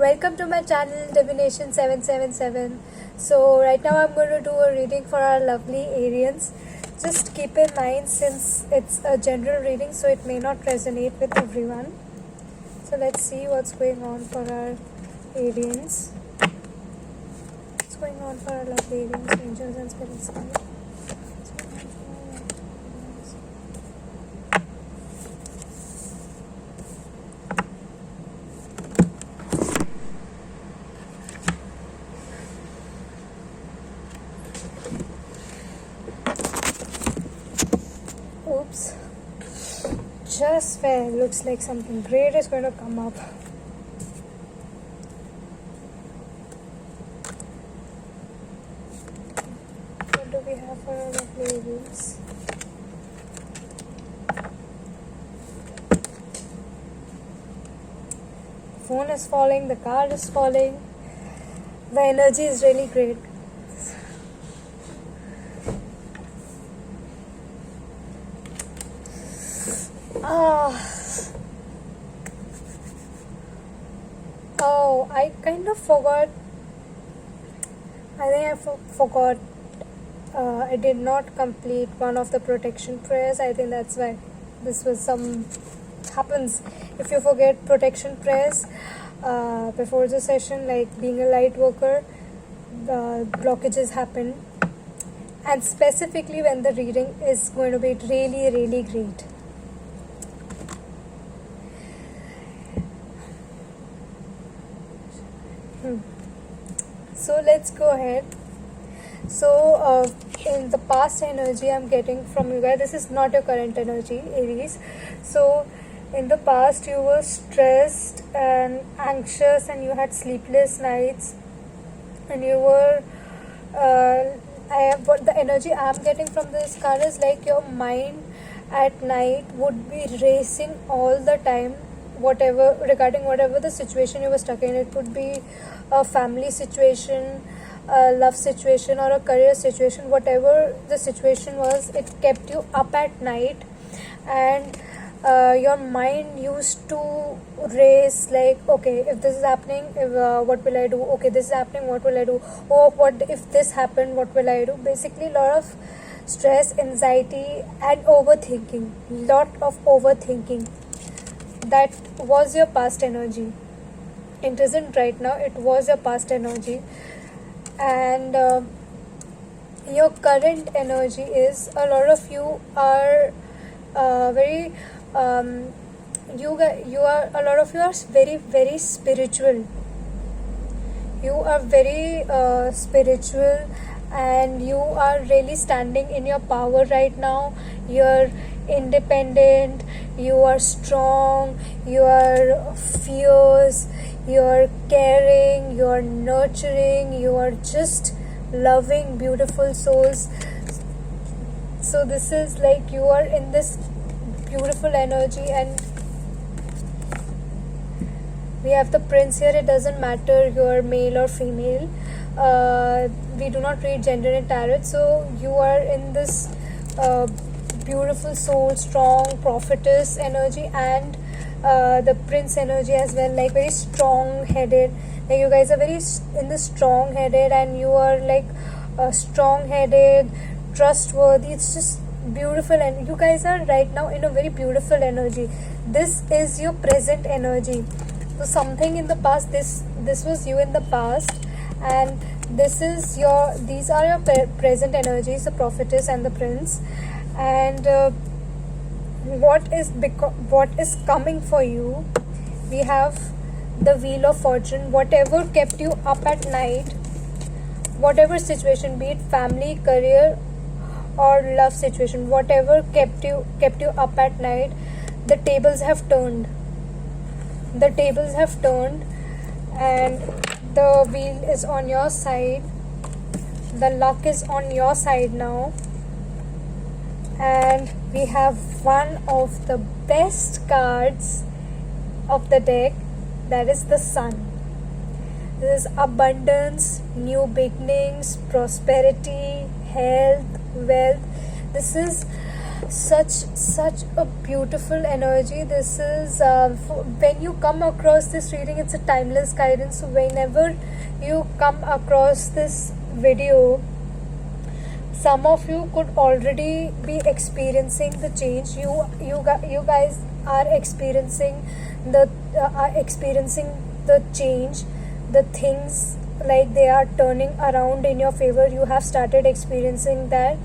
Welcome to my channel Divination 777. So right now I'm going to do a reading for our lovely Arians. Just keep in mind, since it's a general reading, so it may not resonate with everyone. So let's see what's going on for our Arians. What's going on for our lovely Arians, angels and spirits? Oops. Just where it looks like something great is going to come up. What do we have for our lovely Arians? Phone is falling, the card is falling. The energy is really great. Oh, I kind of forgot. I think I forgot. I did not complete one of the protection prayers. I think that's why this was some happens if you forget protection prayers before the session, like being a light worker, the blockages happen, and specifically when the reading is going to be really great. So let's go ahead. So in the past energy I'm getting from you guys, this is not your current energy, Aries. So in the past you were stressed and anxious and you had sleepless nights, and you were what the energy I'm getting from this card is like your mind at night would be racing all the time, regarding whatever the situation you were stuck in. It could be a family situation, a love situation, or a career situation. Whatever the situation was, it kept you up at night, and your mind used to race like, okay, if this is happening, what will I do? Okay, this is happening, what will I do? Oh, what if this happened, what will I do? Basically, a lot of stress, anxiety, and overthinking. Lot of overthinking. That was your past energy. It isn't right now, it was your past energy. And your current energy is, a lot of you are very a lot of you are very spiritual. You are very spiritual, and you are really standing in your power right now. You're independent, you are strong, you are fierce, you are caring, you are nurturing, you are just loving, beautiful souls. So this is like you are in this beautiful energy. And we have the prince here. It doesn't matter you're male or female. We do not read gender in tarot. So you are in this beautiful soul, strong prophetess energy, and the prince energy as well, like very strong headed. Like you guys are very in the strong headed, and you are like strong headed, trustworthy. It's just beautiful, and you guys are right now in a very beautiful energy. This is your present energy. So something in the past, this was you in the past, and these are your present energies, the prophetess and the prince. And what is coming for you? We have the wheel of fortune. Whatever kept you up at night, whatever situation, be it family, career, or love situation, whatever kept you up at night, the tables have turned. The tables have turned, and the wheel is on your side. The luck is on your side now. And we have one of the best cards of the deck, that is the Sun. This is abundance, new beginnings, prosperity, health, wealth. This is Such a beautiful energy. This is when you come across this reading, it's a timeless guidance. So whenever you come across this video, some of you could already be experiencing the change. You guys are experiencing the change, the things like they are turning around in your favor. You have started experiencing that.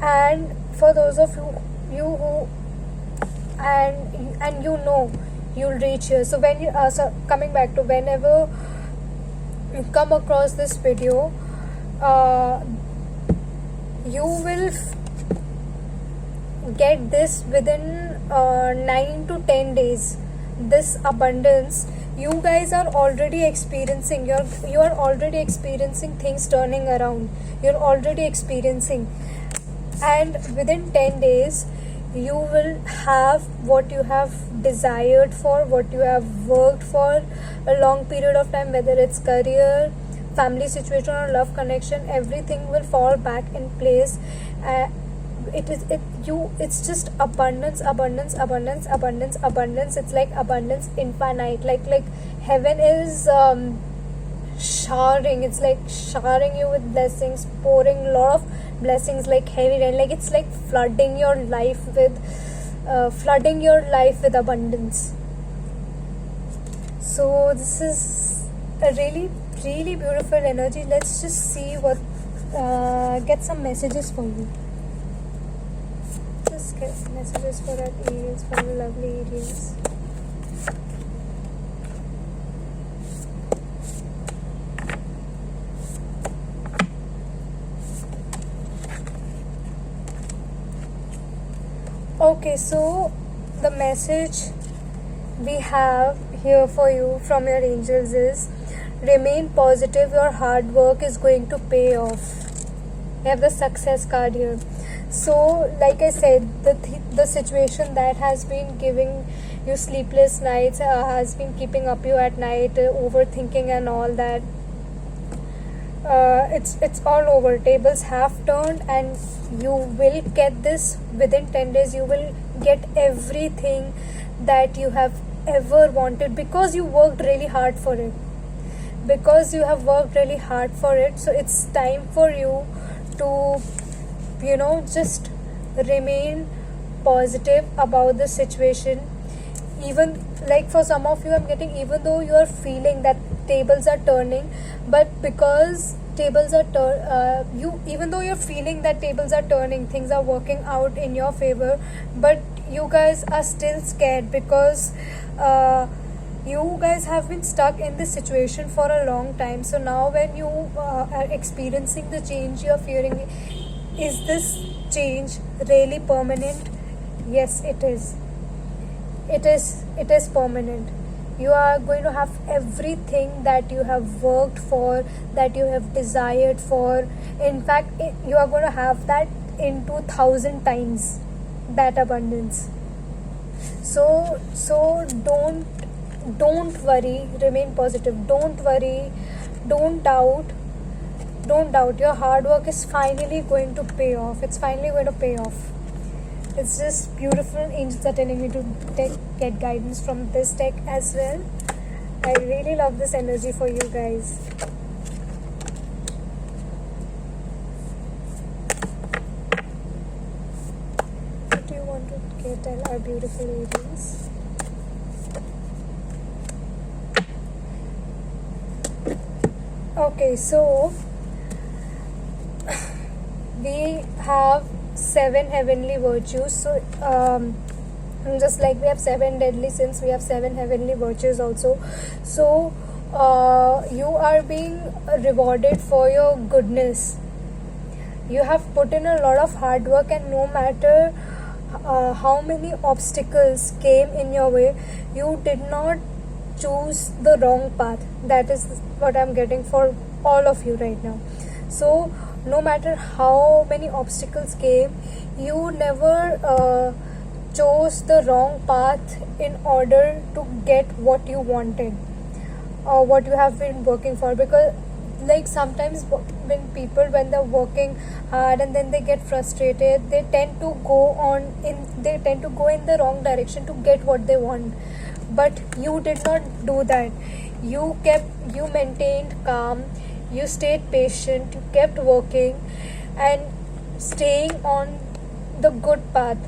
And for those of you who and you know you'll reach here. So when you so coming back to whenever you come across this video, you will get this within 9 to 10 days. This abundance you guys are already experiencing. You are already experiencing things turning around. You're already experiencing, and within 10 days you will have what you have desired for, what you have worked for a long period of time, whether it's career, family situation, or love connection. Everything will fall back in place. It's just abundance, abundance, abundance, abundance, abundance. It's like abundance infinite, like heaven is showering. It's like showering you with blessings, pouring a lot of blessings like heavy rain. Like it's like flooding your life with abundance. So this is a really beautiful energy. Let's just see what get some messages for you. Just get messages for our Aries, for the lovely Aries. Okay, so the message we have here for you from your angels is remain positive, your hard work is going to pay off. You have the success card here. So like I said, the situation that has been giving you sleepless nights, has been keeping up you at night, overthinking and all that, it's all over. Tables have turned, and you will get this within 10 days. You will get everything that you have ever wanted, because you worked really hard for it. So it's time for you to just remain positive about the situation. Even like for some of you, I'm getting, even though you are feeling that tables are turning, but because even though you're feeling that tables are turning, things are working out in your favor, but you guys are still scared, because you guys have been stuck in this situation for a long time. So now when you are experiencing the change, you're fearing, is this change really permanent? Yes, it is. It is permanent. You are going to have everything that you have worked for, that you have desired for. In fact, you are going to have that into 1,000 times, that abundance. So don't worry, remain positive. Don't worry, don't doubt. Your hard work is finally going to pay off. It's finally going to pay off. It's just beautiful. Angels are telling me to get guidance from this deck as well. I really love this energy for you guys. What do you want to tell our beautiful Aries? Okay, so we have 7 heavenly virtues. So just like we have 7 deadly sins, we have 7 heavenly virtues also. So you are being rewarded for your goodness. You have put in a lot of hard work, and no matter how many obstacles came in your way, you did not choose the wrong path. That is what I'm getting for all of you right now. So no matter how many obstacles came, you never chose the wrong path in order to get what you wanted or what you have been working for, because like sometimes when people, when they're working hard and then they get frustrated, they tend to go in the wrong direction to get what they want. But you did not do that. You maintained calm, you stayed patient, you kept working and staying on the good path.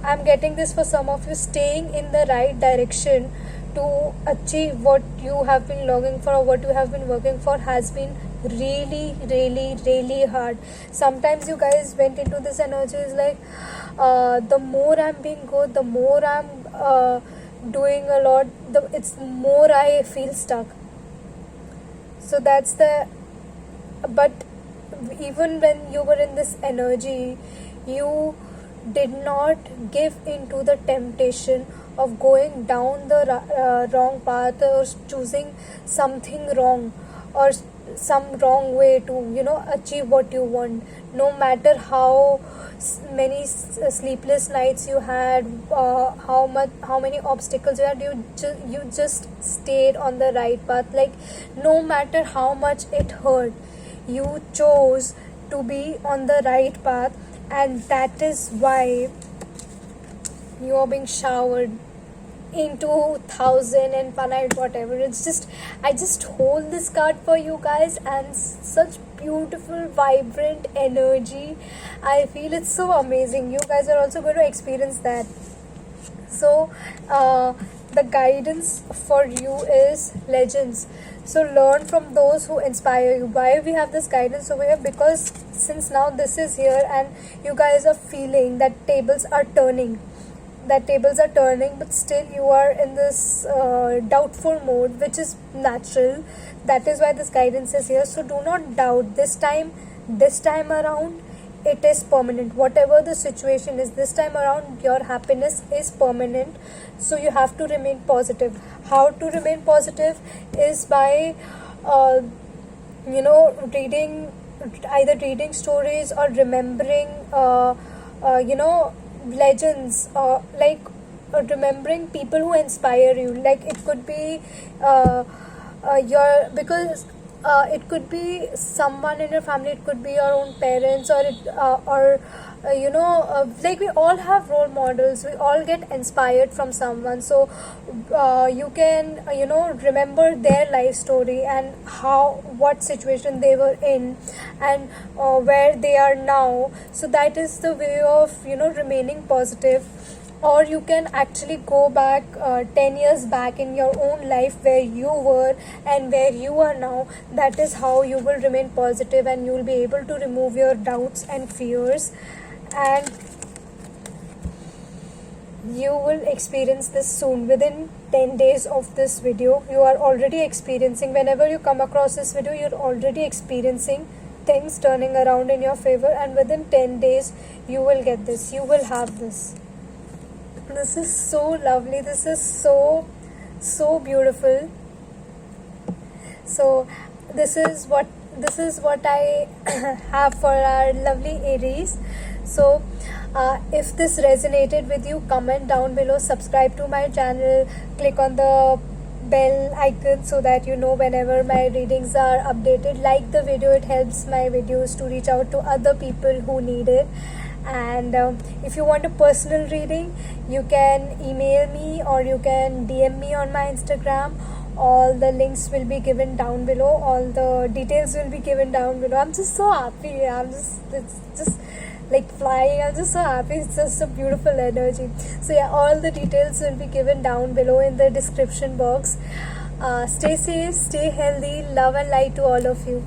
I'm getting this for some of you, staying in the right direction to achieve what you have been longing for or what you have been working for has been really, really, really hard. Sometimes you guys went into this energy is like, the more I'm being good, the more I'm doing a lot, it's more I feel stuck. So that's the, but even when you were in this energy, you did not give into the temptation of going down the wrong path or choosing something wrong or some wrong way to achieve what you want. No matter how many sleepless nights you had, how many obstacles you had, you just stayed on the right path. Like no matter how much it hurt, you chose to be on the right path, and that is why you are being showered into 1,000 whatever. It's just, I just hold this card for you guys, and such beautiful vibrant energy. I feel it's so amazing. You guys are also going to experience that. So the guidance for you is legends. So learn from those who inspire you. Why we have this guidance over here? Because since now this is here and you guys are feeling that tables are turning, but still you are in this doubtful mode, which is natural. That is why this guidance is here. So do not doubt. This time around, it is permanent. Whatever the situation is, this time around your happiness is permanent. So you have to remain positive. How to remain positive is by reading stories or remembering legends, remembering people who inspire you. Like it could be it could be someone in your family, it could be your own parents, like we all have role models, we all get inspired from someone. So you can remember their life story and what situation they were in and where they are now. So that is the way of remaining positive. Or you can actually go back 10 years back in your own life, where you were and where you are now. That is how you will remain positive, and you will be able to remove your doubts and fears, and you will experience this soon. Within 10 days of this video, you are already experiencing, whenever you come across this video, you're already experiencing things turning around in your favor, and within 10 days you will get this, you will have this. This is so lovely. This is so beautiful. So this is what I have for our lovely Aries. So if this resonated with you, comment down below, subscribe to my channel, click on the bell icon so that you know whenever my readings are updated. Like the video, it helps my videos to reach out to other people who need it. And if you want a personal reading, you can email me or you can DM me on my Instagram. All the links will be given down below, all the details will be given down below. I'm just so happy. It's just like flying. I'm just so happy. It's just a beautiful energy. So yeah, all the details will be given down below in the description box. Stay safe, stay healthy, love and light to all of you.